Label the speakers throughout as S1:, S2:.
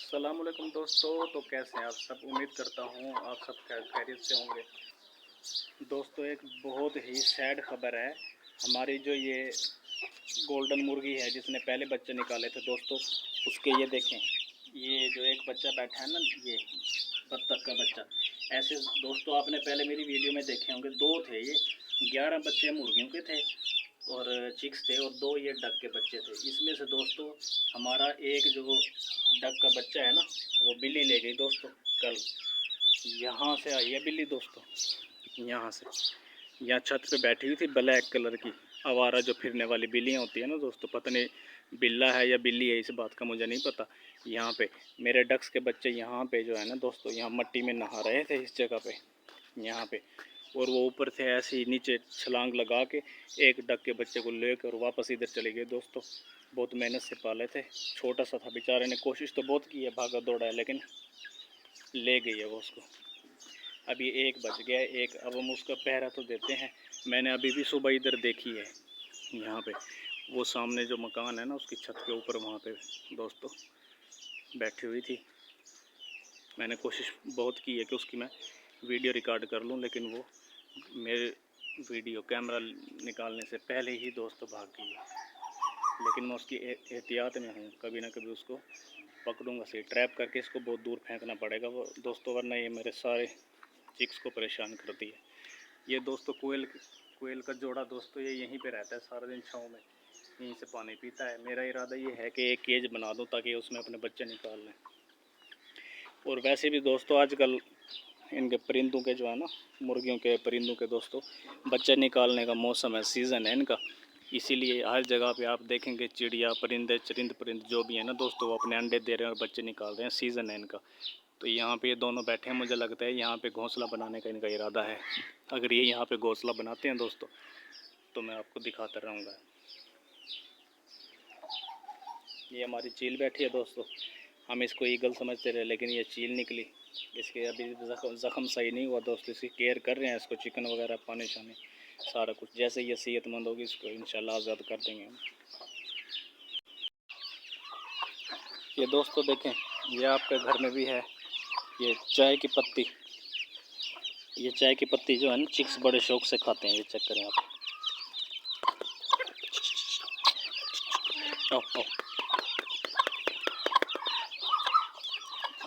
S1: अस्सलामुअलैकुम दोस्तों। तो कैसे हैं आप सब? उम्मीद करता हूँ आप सब खैरियत से होंगे। दोस्तों एक बहुत ही सैड खबर है। हमारी जो ये गोल्डन मुर्गी है जिसने पहले बच्चे निकाले थे दोस्तों, उसके ये देखें, ये जो एक बच्चा बैठा है ना, ये बत्तख का बच्चा। ऐसे दोस्तों आपने पहले मेरी वीडियो में देखे होंगे, दो थे ये, 11 बच्चे मुर्गियों के थे और चिक्स थे और 2 ये डक के बच्चे थे। इसमें से दोस्तों हमारा एक जो डक का बच्चा है ना, वो बिल्ली ले गई दोस्तों। कल यहाँ से आई है बिल्ली दोस्तों, यहाँ से, यहाँ छत पे बैठी हुई थी, ब्लैक कलर की आवारा जो फिरने वाली बिल्लियाँ होती है ना दोस्तों। पता नहीं बिल्ला है या बिल्ली है, इस बात का मुझे नहीं पता। यहाँ पे मेरे डक्स के बच्चे यहाँ पे जो है ना दोस्तों, यहाँ मट्टी में नहा रहे थे इस जगह पे, यहाँ पे। और वो ऊपर से ऐसे ही नीचे छलांग लगा के एक डक के बच्चे को लेकर वापस इधर चले गए दोस्तों। बहुत मेहनत से पाले थे, छोटा सा था बेचारे ने, कोशिश तो बहुत की है, भागा दौड़ा है, लेकिन ले गई है वो उसको। अभी एक बच गया, एक, अब हम उसका पहरा तो देते हैं। मैंने अभी भी सुबह इधर देखी है, यहाँ पे वो सामने जो मकान है ना, उसकी छत के ऊपर वहाँ पे दोस्तों बैठी हुई थी। मैंने कोशिश बहुत की है कि उसकी मैं वीडियो रिकॉर्ड कर लूँ, लेकिन वो मेरे वीडियो कैमरा निकालने से पहले ही दोस्तों भाग गई है। लेकिन मैं उसकी एहतियात में हूँ, कभी ना कभी उसको पकड़ूंगा, सही ट्रैप करके इसको बहुत दूर फेंकना पड़ेगा वो दोस्तों, वरना ये मेरे सारे चिक्स को परेशान करती है। ये दोस्तों कोयल का जोड़ा दोस्तों, ये यहीं पे रहता है सारा दिन छाँव में, यहीं से पानी पीता है। मेरा इरादा ये है कि एक केज बना दूँ ताकि उसमें अपने बच्चे निकाल लें। और वैसे भी दोस्तों आजकल इनके परिंदों के जो है ना, मुर्गियों के परिंदों के दोस्तों बच्चे निकालने का मौसम है, सीज़न है इनका। इसीलिए हर जगह पे आप देखेंगे चिड़िया, परिंदे, चरिंद परिंद जो भी है ना दोस्तों, वो अपने अंडे दे रहे हैं और बच्चे निकाल रहे हैं, सीज़न है इनका। तो यहाँ पे ये दोनों बैठे हैं, मुझे लगता है यहाँ पे घोंसला बनाने का इनका इरादा है। अगर ये यहाँ पे घोंसला बनाते हैं दोस्तों तो मैं आपको दिखाता रहूँगा। ये हमारी चील बैठी है दोस्तों, हम इसको ईगल समझते रहे, लेकिन ये चील निकली। इसके अभी ज़ख़म सही नहीं हुआ दोस्तों, इसकी केयर कर रहे हैं, इसको चिकन वगैरह पानी शानी सारा कुछ। जैसे ये सेहतमंद होगी इसको इंशाल्लाह आज़ाद कर देंगे हम। ये दोस्तों देखें, ये आपके घर में भी है, ये चाय की पत्ती, ये चाय की पत्ती जो है ना, चिक्स बड़े शौक से खाते हैं। ये चेक करें आप, ओ,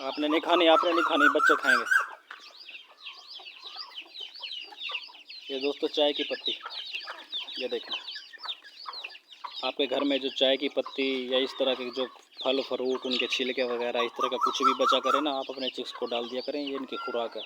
S1: आपने नहीं खानी, आपने नहीं खानी, बच्चे खाएंगे। ये दोस्तों चाय की पत्ती, ये देखें, आपके घर में जो चाय की पत्ती या इस तरह के जो फल फ्रूट, उनके छिलके वगैरह, इस तरह का कुछ भी बचा करें ना, आप अपने चिक्स को डाल दिया करें, ये इनकी खुराक है।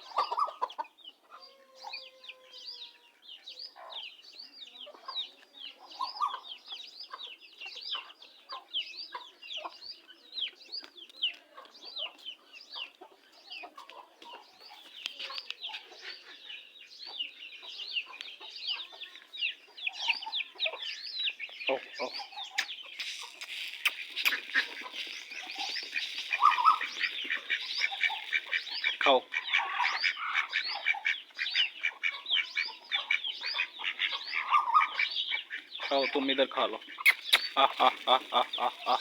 S1: ओ, ओ, खाओ, खाओ, तुम इधर खा लो। आ आ आ आ आ आ आ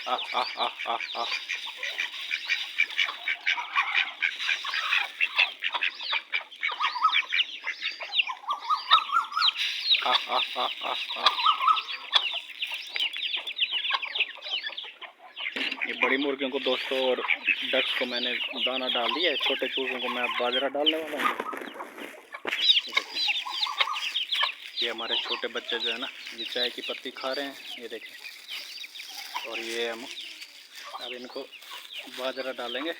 S1: आ आ आ आ आ आ आ आ आ। ये बड़ी मुर्गियों को दोस्तों और डक्स को मैंने दाना डाल दिया है, छोटे चूज़ों को मैं बाजरा डालने वाला हूँ। ये हमारे छोटे बच्चे जो है ना, ये चाय की पत्ती खा रहे हैं, ये देखें। और ये हम अब इनको बाजरा डालेंगे।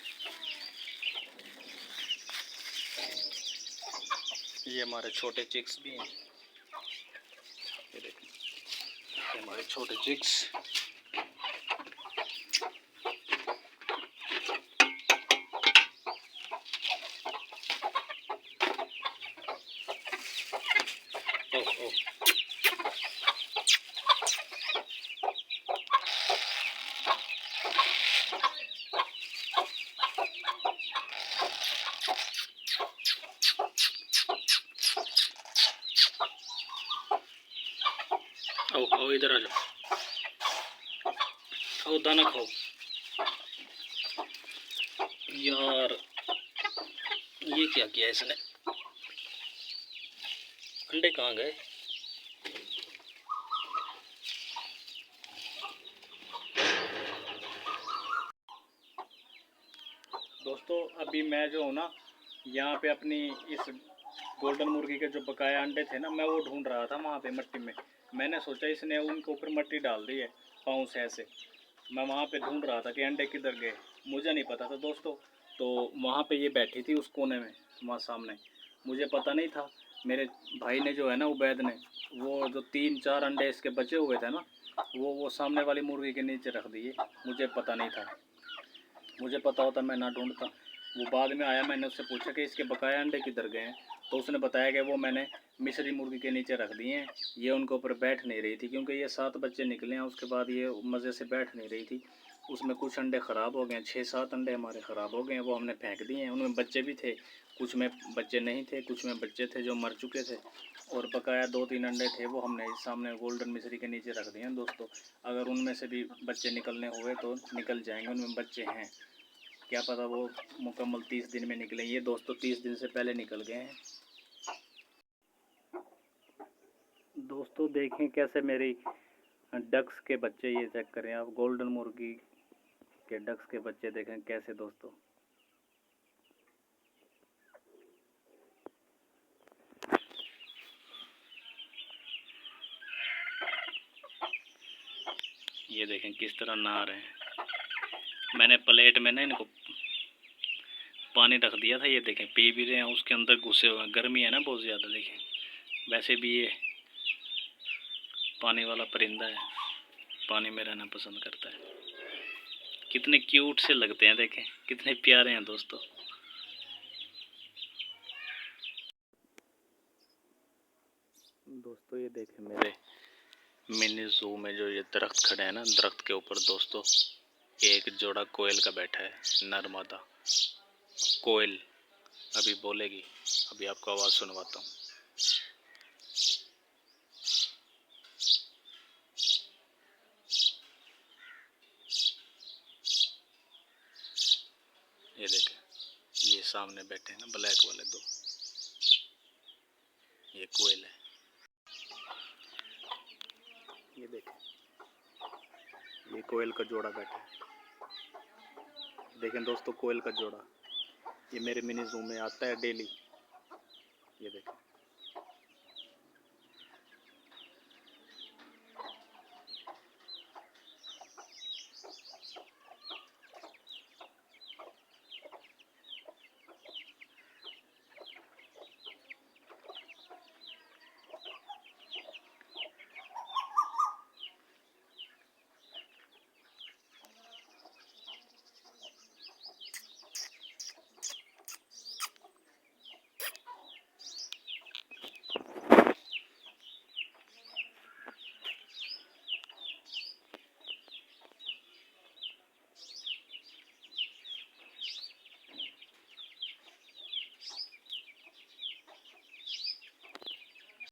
S1: ये हमारे छोटे चिक्स भी हैं, ये देखें, ये हमारे छोटे चिक्स। ओ, ओ। आओ आओ इधर आ जाओ, खाओ दाना खाओ। यार ये क्या किया इसने, अंडे कहाँ गए? दोस्तों अभी मैं जो हूँ ना यहाँ पे अपनी इस गोल्डन मुर्गी के जो बकाया अंडे थे ना, मैं वो ढूंढ रहा था वहाँ पे मट्टी में। मैंने सोचा इसने उनके ऊपर मट्टी डाल दी है पाँव से ऐसे। मैं वहाँ पे ढूंढ रहा था कि अंडे किधर गए, मुझे नहीं पता था दोस्तों। तो वहाँ पे ये बैठी थी उस कोने में, वहाँ सामने, मुझे पता नहीं था। मेरे भाई ने जो है ना उबैद ने, वो जो 3-4 अंडे इसके बचे हुए थे ना, वो सामने वाली मुर्गी के नीचे रख दिए। मुझे पता नहीं था, मुझे पता होता मैं ना ढूंढता। वो बाद में आया, मैंने उससे पूछा कि इसके बकाया अंडे किधर गए हैं, तो उसने बताया कि वो मैंने मिस्री मुर्गी के नीचे रख दिए हैं। ये उनके ऊपर बैठ नहीं रही थी क्योंकि ये 7 बच्चे निकले हैं, उसके बाद ये मज़े से बैठ नहीं रही थी। उसमें कुछ अंडे ख़राब हो गए हैं, 6-7 अंडे हमारे ख़राब हो गए हैं, वो हमने फेंक दिए हैं। उनमें बच्चे भी थे, कुछ में बच्चे नहीं थे, कुछ में बच्चे थे जो मर चुके थे, और बकाया 2-3 अंडे थे वो हमने सामने गोल्डन मिस्री के नीचे रख दिए हैं दोस्तों। अगर उनमें से भी बच्चे निकलने हुए तो निकल जाएंगे, उनमें बच्चे हैं, क्या पता वो मुकम्मल 30 दिन में निकले। ये दोस्तों 30 दिन से पहले निकल गए हैं। दोस्तों देखें कैसे मेरी डक्स के बच्चे, ये चेक करें आप, गोल्डन मुर्गी के डक्स के बच्चे देखें कैसे दोस्तों। ये देखें किस तरह नहा रहे हैं। मैंने प्लेट में ना इनको पानी रख दिया था, ये देखें पी भी रहे हैं, उसके अंदर घुसे हुए हैं। गर्मी है ना बहुत ज़्यादा, देखें। वैसे भी ये पानी वाला परिंदा है, पानी में रहना पसंद करता है। कितने क्यूट से लगते हैं, देखें कितने प्यारे हैं दोस्तों। दोस्तों ये देखें मेरे मिनी ज़ू में जो ये दरख्त खड़े हैं ना, दरख्त के ऊपर दोस्तों एक जोड़ा कोयल का बैठा है, नर मादा कोयल। अभी बोलेगी, अभी आपको आवाज़ सुनवाता हूँ। ये देखें, ये सामने बैठे हैं ना ब्लैक वाले दो, ये कोयल है। ये देखें, ये कोयल का जोड़ा बैठा है। देखें दोस्तों कोयल का जोड़ा, ये मेरे मिनी ज़ू में आता है डेली। ये देखें।